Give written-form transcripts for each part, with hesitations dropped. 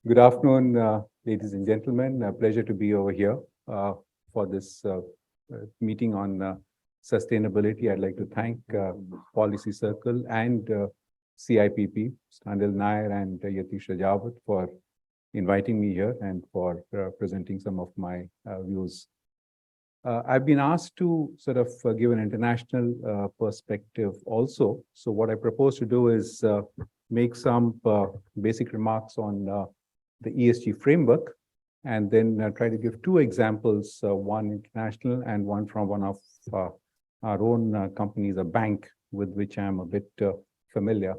Good afternoon, ladies and gentlemen. A pleasure to be over here for this meeting on sustainability. I'd like to thank Policy Circle and CIPP, Standil Nair and Yatish Rajawat for inviting me here and for presenting some of my views. I've been asked to sort of give an international perspective also. So what I propose to do is make some basic remarks on the ESG framework, and then try to give two examples, one international and one from one of our own companies, a bank with which I'm a bit familiar.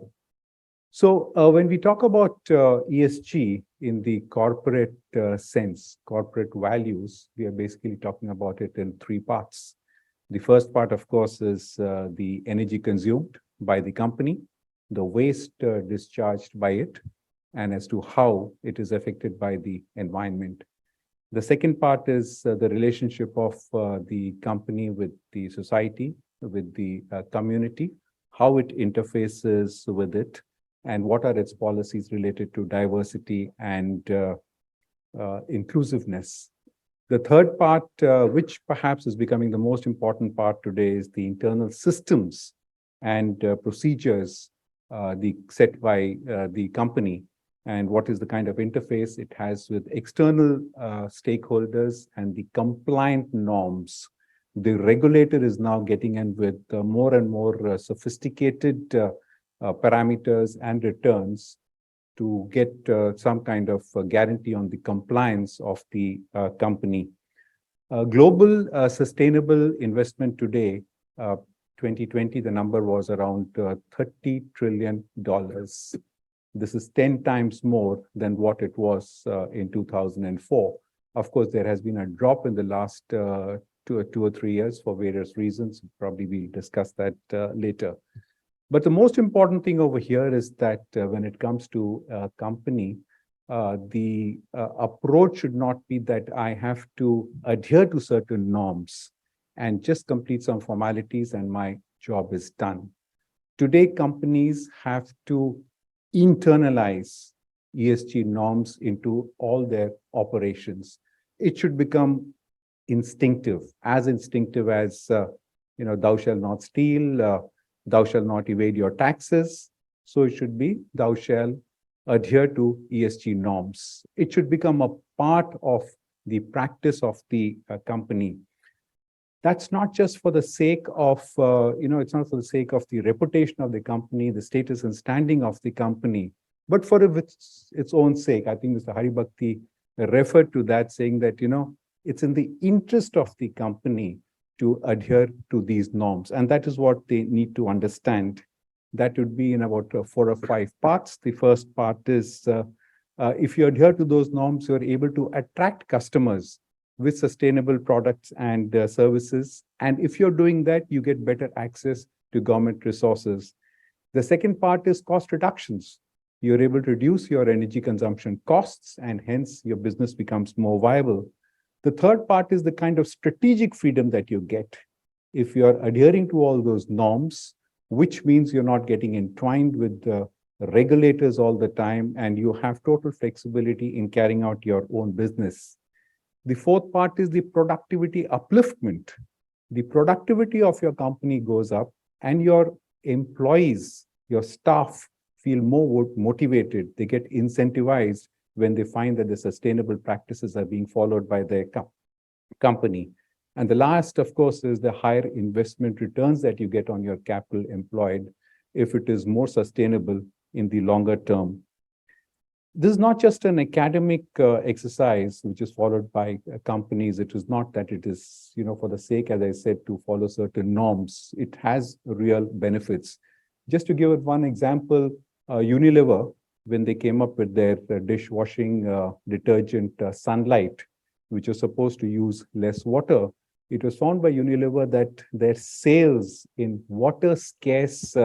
So when we talk about ESG in the corporate sense, corporate values, we are basically talking about it in three parts. The first part, of course, is the energy consumed by the company, the waste discharged by it, and as to how it is affected by the environment. The second part is the relationship of the company with the society, with the community, how it interfaces with it, and what are its policies related to diversity and inclusiveness. The third part, which perhaps is becoming the most important part today, is the internal systems and procedures set by the company, and what is the kind of interface it has with external stakeholders and the compliant norms. The regulator is now getting in with more and more sophisticated parameters and returns to get some kind of guarantee on the compliance of the company. Global sustainable investment today, 2020, the number was around $30 trillion. This is 10 times more than what it was in 2004. Of course, there has been a drop in the last two or 3 years for various reasons. Probably we'll discuss that later. But the most important thing over here is that when it comes to a company, the approach should not be that I have to adhere to certain norms and just complete some formalities and my job is done. Today, companies have to internalize ESG norms into all their operations. It should become instinctive as thou shalt not steal, thou shalt not evade your taxes. So it should be, thou shalt adhere to ESG norms. It should become a part of the practice of the company. That's not just for the sake of, it's not for the sake of the reputation of the company, the status and standing of the company, but for its own sake. I think Mr. Haribhakti referred to that, saying that, it's in the interest of the company to adhere to these norms. And that is what they need to understand. That would be in about 4 or 5 parts. The first part is, if you adhere to those norms, you're able to attract customers with sustainable products and services. And if you're doing that, you get better access to government resources. The second part is cost reductions. You're able to reduce your energy consumption costs, and hence your business becomes more viable. The third part is the kind of strategic freedom that you get if you're adhering to all those norms, which means you're not getting entwined with the regulators all the time, and you have total flexibility in carrying out your own business. The fourth part is the productivity upliftment. The productivity of your company goes up, and your employees, your staff, feel more motivated. They get incentivized when they find that the sustainable practices are being followed by their company. And the last, of course, is the higher investment returns that you get on your capital employed if it is more sustainable in the longer term. This is not just an academic exercise which is followed by companies. It is not that it is, for the sake, as I said, to follow certain norms. It has real benefits. Just to give it one example, Unilever, when they came up with their dishwashing detergent Sunlight, which was supposed to use less water, it was found by Unilever that their sales in water-scarce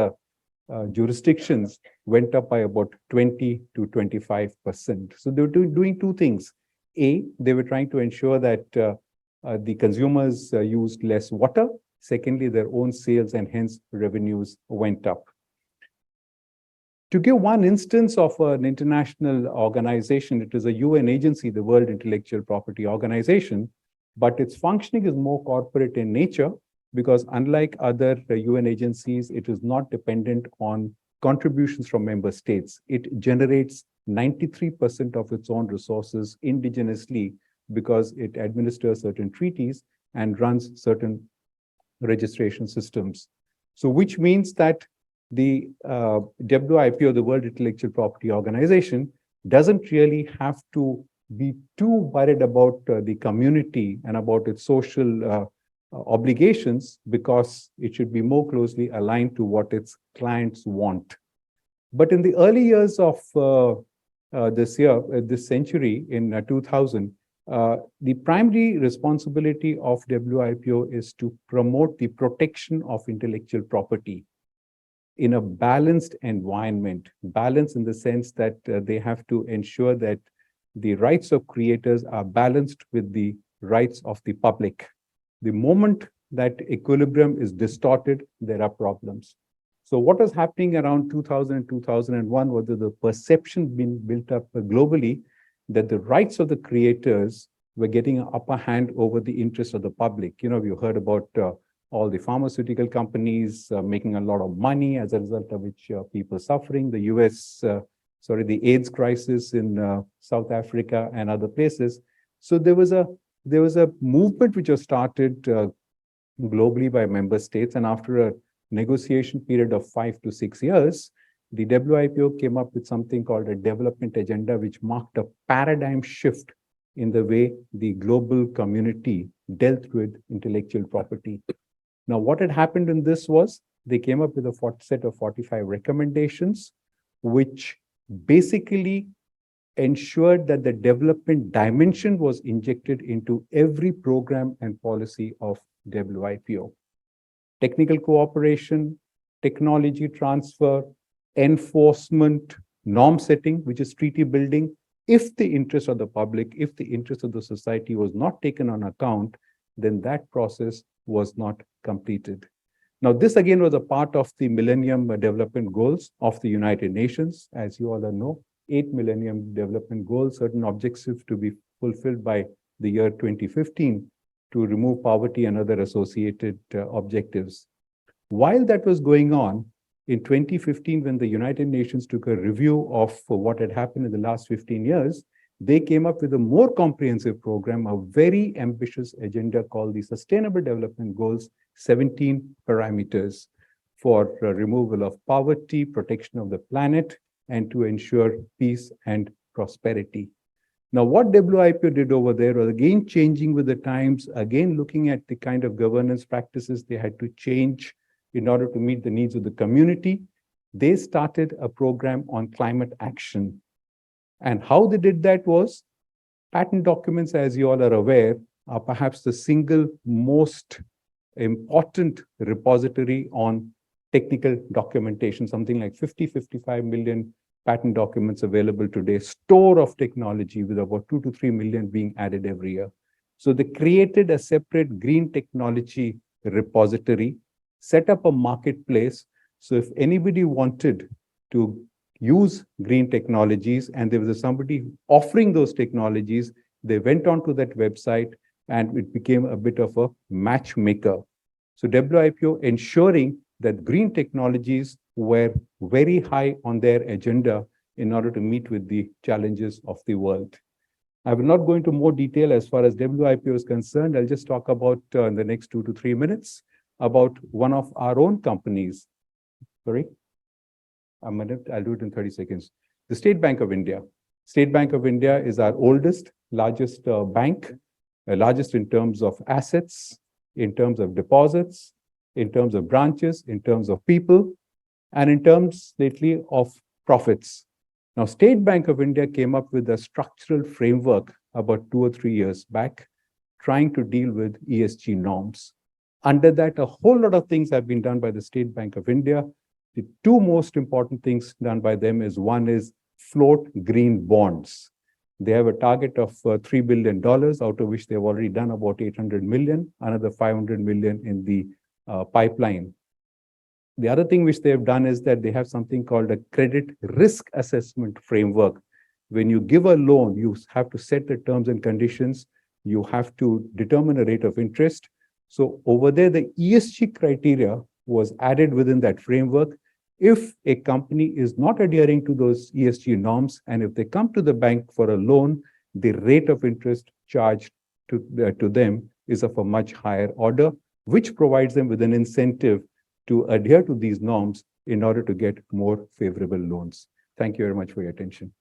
jurisdictions went up by about 20 to 25%. So they were doing two things. A, they were trying to ensure that the consumers used less water. Secondly, their own sales and hence revenues went up. To give one instance of an international organization, it is a UN agency, the World Intellectual Property Organization, but its functioning is more corporate in nature because unlike other UN agencies, it is not dependent on contributions from member states. It generates 93% of its own resources indigenously because it administers certain treaties and runs certain registration systems. So which means that the WIPO, the World Intellectual Property Organization, doesn't really have to be too worried about the community and about its social obligations because it should be more closely aligned to what its clients want. But in the early years of this century, in 2000, the primary responsibility of WIPO is to promote the protection of intellectual property in a balanced environment. Balance in the sense that they have to ensure that the rights of creators are balanced with the rights of the public. The moment that equilibrium is distorted, there are problems. So what was happening around 2000 and 2001 was that the perception being built up globally that the rights of the creators were getting an upper hand over the interests of the public. You heard about all the pharmaceutical companies making a lot of money as a result of which people suffering, the the AIDS crisis in South Africa and other places. So there was a movement which was started globally by member states, and after a negotiation period of 5 to 6 years, the WIPO came up with something called a development agenda, which marked a paradigm shift in the way the global community dealt with intellectual property. Now, what had happened in this was they came up with a set of 45 recommendations, which basically ensured that the development dimension was injected into every program and policy of WIPO. Technical cooperation, technology transfer, enforcement, norm setting, which is treaty building. If the interest of the public, if the interest of the society was not taken on account, then that process was not completed. Now, this again was a part of the Millennium Development Goals of the United Nations. As you all know, 8 Millennium Development Goals, certain objectives to be fulfilled by the year 2015 to remove poverty and other associated objectives. While that was going on, in 2015, when the United Nations took a review of what had happened in the last 15 years, they came up with a more comprehensive program, a very ambitious agenda called the Sustainable Development Goals, 17 parameters for removal of poverty, protection of the planet, and to ensure peace and prosperity. Now, what WIPO did over there was again changing with the times, again looking at the kind of governance practices they had to change in order to meet the needs of the community. They started a program on climate action. And how they did that was patent documents, as you all are aware, are perhaps the single most important repository on technical documentation, something like 55 million patent documents available today, store of technology with about 2 to 3 million being added every year. So they created a separate green technology repository, set up a marketplace. So if anybody wanted to use green technologies and there was somebody offering those technologies, they went onto that website and it became a bit of a matchmaker. So WIPO ensuring that green technologies were very high on their agenda in order to meet with the challenges of the world. I will not go into more detail as far as WIPO is concerned. I'll just talk about in the next 2 to 3 minutes about one of our own companies. Sorry, a minute, I'll do it in 30 seconds. The State Bank of India. State Bank of India is our oldest, largest bank, largest in terms of assets, in terms of deposits, in terms of branches, in terms of people, and in terms lately of profits. Now, State Bank of India came up with a structural framework about 2 or 3 years back, trying to deal with ESG norms. Under that, a whole lot of things have been done by the State Bank of India. The 2 most important things done by them is one is float green bonds. They have a target of $3 billion, out of which they've already done about 800 million, another 500 million in the pipeline. The other thing which they have done is that they have something called a credit risk assessment framework. When you give a loan, you have to set the terms and conditions. You have to determine a rate of interest. So over there, the ESG criteria was added within that framework. If a company is not adhering to those ESG norms, and if they come to the bank for a loan, the rate of interest charged to them is of a much higher order, which provides them with an incentive to adhere to these norms in order to get more favorable loans. Thank you very much for your attention.